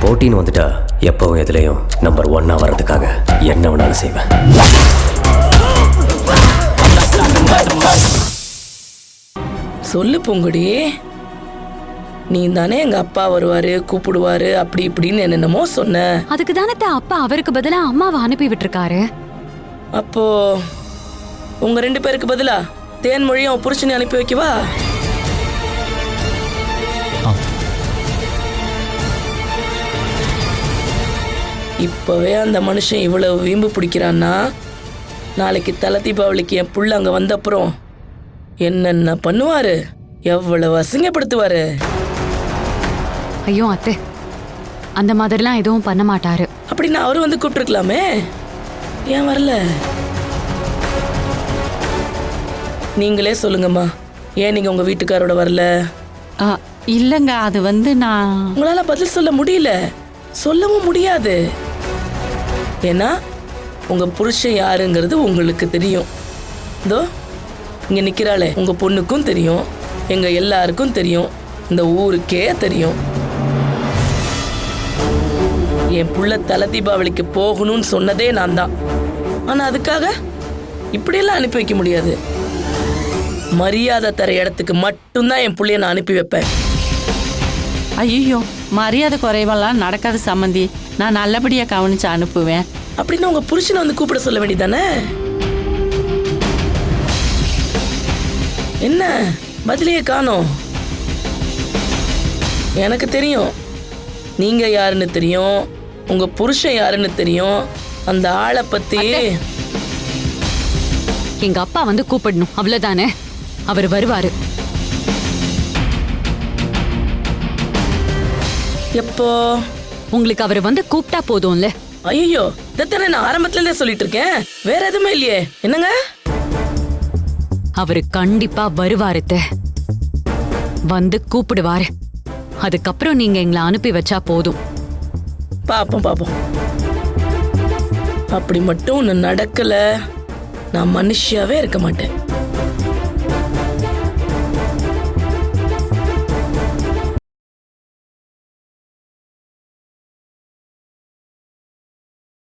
போட்டின்னு வந்துட்டா எப்பவும் எதுலையும் நம்பர் 1 வர்றதுக்காக என்ன வேணாலும் செய்வேன். சொல்லு பூங்குடி, நீ தானே எங்க அப்பா வருவாரு கூப்பிடுவாரு அப்படி இப்படின்னு என்னென்னமோ சொன்ன. அதுக்கு தானே அப்பா அவருக்கு பதிலா அம்மாவை அனுப்பி விட்டுருக்காரு. அப்போ உங்க 2 பேருக்கு பதிலா தேன்மொழியும் புருஷனை அனுப்பி வைக்கவா? இப்பவே அந்த மனுஷன் இவ்வளவு வீம்பு பிடிக்கிறான்னா நாளைக்கு தலை தீபாவளிக்கு என் புள்ள அங்க வந்தப்புறம் என்னென்ன பண்ணுவாரு, எவ்வளவு அசிங்கப்படுத்துவாரு. ஐயோ அத்தை, அந்த மாதிரிலாம் எதுவும் பண்ண மாட்டாரு. அப்படின்னு அவரு வந்து கூப்பிட்டுருக்கலாமே, ஏன் வரல? நீங்களே சொல்லுங்கம்மா, ஏன் நீங்க உங்க வீட்டுக்காரோட வரல? இல்லைங்க, அது வந்து நான் உங்களால பதில் சொல்ல முடியல, சொல்லவும் முடியாது. ஏன்னா உங்க புருஷன் யாருங்கிறது உங்களுக்கு தெரியும். இதோ இங்க நிக்கிறாளே உங்க பொண்ணுக்கும் தெரியும், எங்க எல்லாருக்கும் தெரியும், இந்த ஊருக்கே தெரியும். என் புள்ள தலை தீபாவளிக்கு போகணும்னு சொன்னதே நான் தான். ஆனா அதுக்காக இப்படியெல்லாம் அனுப்பி வைக்க முடியாது. மரியாதை தர இடத்துக்கு மட்டும்தான் என் புள்ளைய நான் அனுப்பி வைப்பேன். ஐயோ, மரியாதை குறைவெல்லாம் நடக்காது சம்மந்தி. நான் நல்லபடியா கவனிச்சு அனுப்புவேன். அப்படின்னு உங்க புருஷனை வந்து கூப்பிட சொல்ல வேண்டியதானே? என்ன பதிலையே காணோம்? எனக்கு தெரியும் நீங்க யாருன்னு தெரியும், உங்க புருஷன் யாருன்னு தெரியும். அந்த ஆளை பத்தி எங்க அப்பா வந்து கூப்பிடணும், அவ்வளவுதானே. அவர் வருவாரு. எப்போ? உங்களுக்கு அவர் வந்து கூப்பிட்டா போதும்ல. ஐயோ, இதைத்தானே நான் ஆரம்பத்துல இருந்தே சொல்லிட்டு இருக்கேன், வேற எதுவுமே இல்லையே. என்னங்க? அவரு கண்டிப்பா வருவாரு அத்தை. வந்து கூப்பிடுவாரு. அதுக்கப்புறம் நீங்க எங்களை அனுப்பி வச்சா போதும். பாப்போம் பாப்போம். அப்படி மட்டும் ஒண்ணு நடக்கல, நான் மனுஷியாவே இருக்க மாட்டேன்.